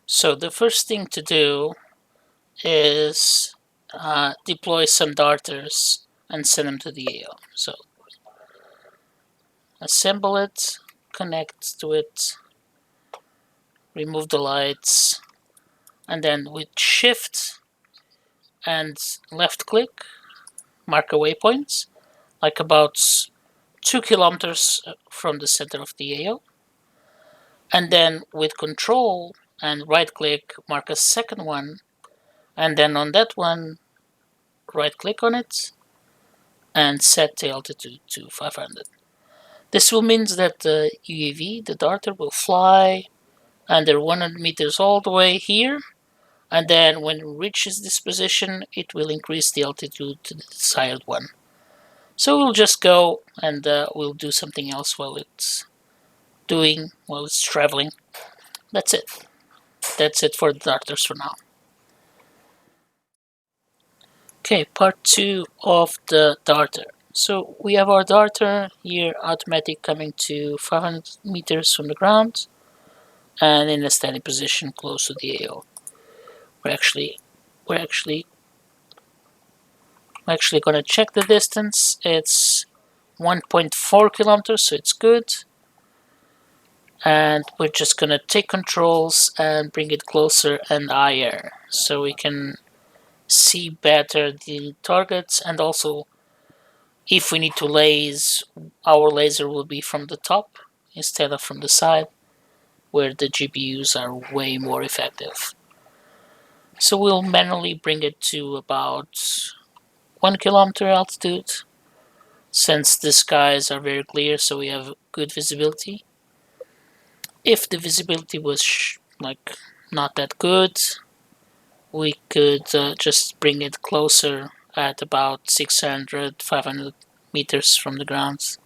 So the first thing to do is deploy some darters and send them to the AO. So assemble it, connect to it, remove the lights, and then with shift and left click, mark a waypoint, like about 2 kilometers from the center of the AO. And then with control and right click, mark a second one, and then on that one, right click on it and set the altitude to 500. This will mean that the UAV, the darter, will fly under 100 meters all the way here, and then when it reaches this position, it will increase the altitude to the desired one. So we'll just go and we'll do something else while it's traveling. That's it. That's it for the darters for now. Okay, part 2 of the darter. So we have our darter here, automatic, coming to 500 meters from the ground and in a standing position close to the AO. We're actually going to check the distance. It's 1.4 kilometers, so it's good. And we're just going to take controls and bring it closer and higher so we can see better the targets. And also, if we need to laze, our laser will be from the top instead of from the side, where the GPUs are way more effective. So we'll manually bring it to about 1 kilometer altitude, since the skies are very clear, so we have good visibility. If the visibility was not that good, we could just bring it closer at about 600, 500 meters from the ground.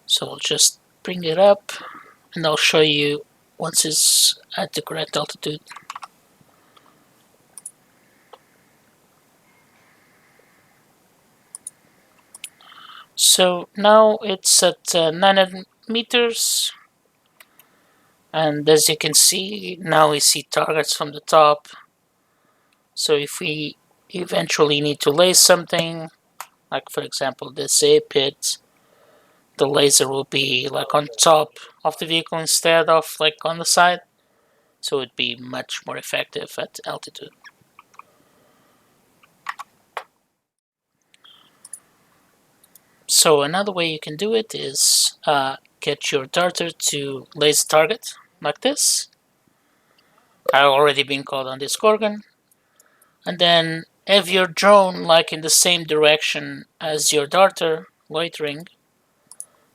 So I'll just bring it up and I'll show you once it's at the correct altitude. So now it's at 900 meters, and as you can see, now we see targets from the top. So if we eventually need to lace something, like for example this A pit, the laser will be like on top of the vehicle instead of like on the side, so it'd be much more effective at altitude. So another way you can do it is get your darter to lace a target like this. I've already been called on this Gorgon, and then have your drone like in the same direction as your darter, loitering,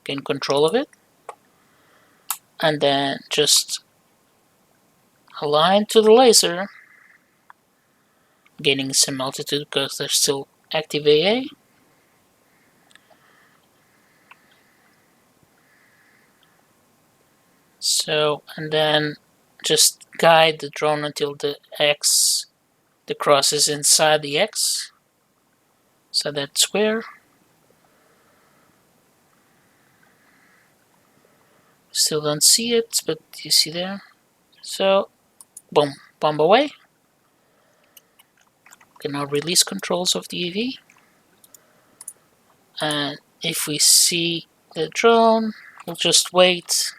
gain control of it, and then just align to the laser, gaining some altitude because there's still active AA. So, and then just guide the drone until the cross is inside the X. So that's square. Still don't see it, but you see there. So, boom, bomb away. Can now release controls of the AV. And if we see the drone, we'll just wait.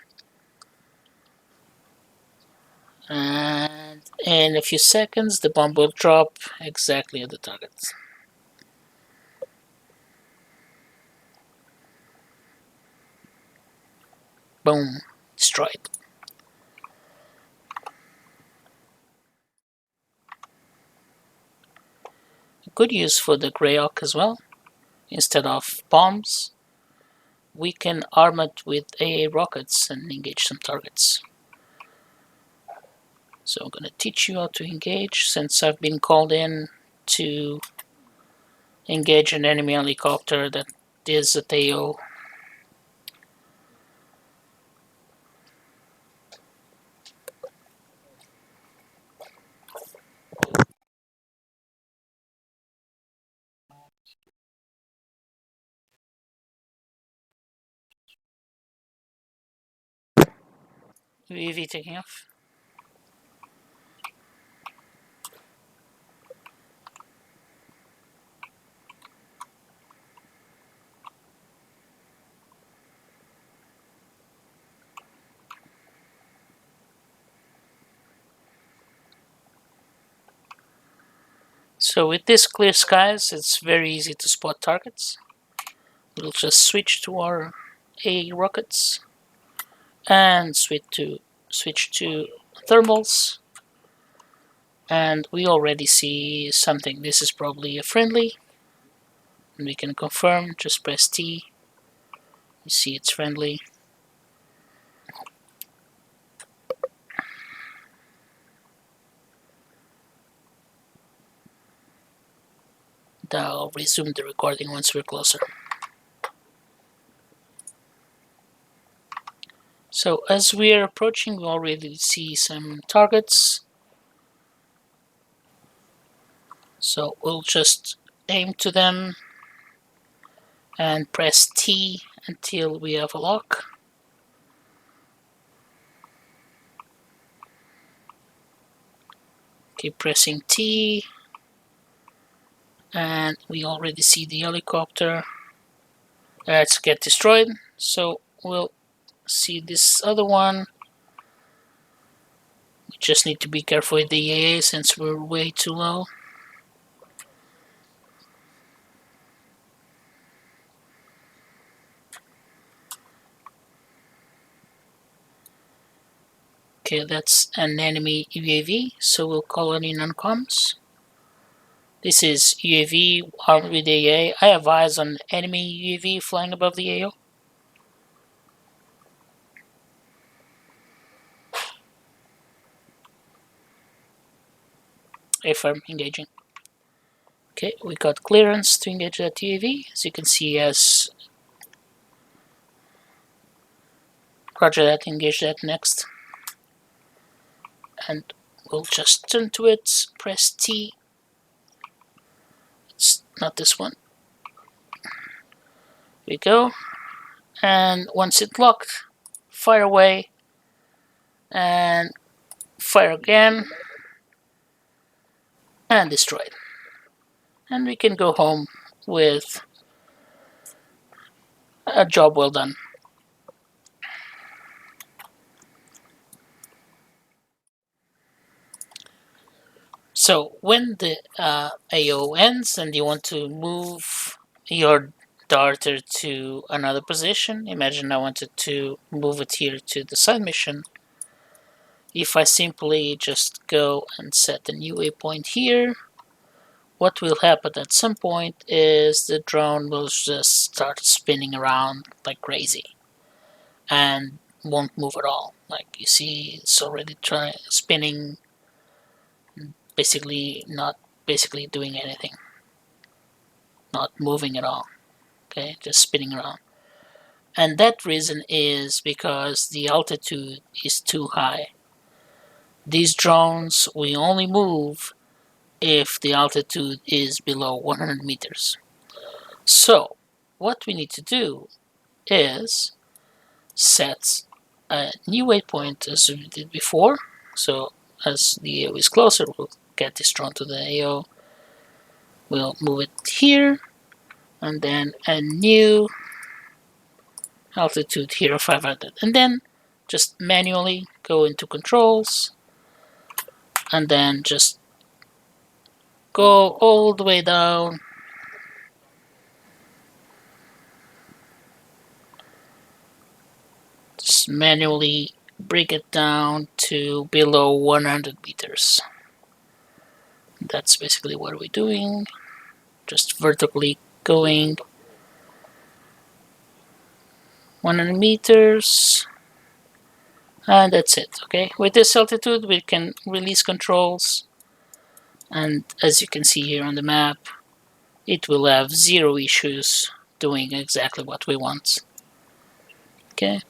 And in a few seconds, the bomb will drop exactly at the target. Boom, destroyed. Good use for the Greyhawk as well. Instead of bombs, we can arm it with AA rockets and engage some targets. So I'm going to teach you how to engage, since I've been called in to engage an enemy helicopter that is at AO. UAV taking off. So with this clear skies, it's very easy to spot targets. We'll just switch to our A rockets and switch to thermals, and we already see something. This is probably a friendly, and we can confirm. Just press T. You see it's friendly. I'll resume the recording once we're closer. So as we are approaching, we already see some targets. So we'll just aim to them and press T until we have a lock. Keep pressing T, and we already see the helicopter. Let's get destroyed. So we'll see this other one. We just need to be careful with the EAA since we're way too low. Okay, that's an enemy UAV, so we'll call it in on comms. This is UAV armed with AA. I have eyes on enemy UAV flying above the AO. Affirm, engaging. Okay, we got clearance to engage that UAV. As you can see, as roger that, engage that next. And we'll just turn to it, press T. It's not this one. Here we go. And once it's locked, fire away. And fire again. And destroy it. And we can go home with a job well done. So when the AO ends and you want to move your darter to another position, imagine I wanted to move it here to the side mission. If I simply just go and set a new waypoint here, what will happen at some point is the drone will just start spinning around like crazy and won't move at all. Like you see, it's already spinning, not doing anything, not moving at all. Okay, just spinning around. And that reason is because the altitude is too high. These drones will only move if the altitude is below 100 meters. So what we need to do is set a new waypoint as we did before. So as the AO is closer, we'll get this drone to the AO. We'll move it here, and then a new altitude here of 500. And then just manually go into controls, and then just go all the way down. Just manually bring it down to below 100 meters. That's basically what we're doing. Just vertically going 100 meters. And that's it, okay? With this altitude, we can release controls. And as you can see here on the map, it will have zero issues doing exactly what we want. Okay,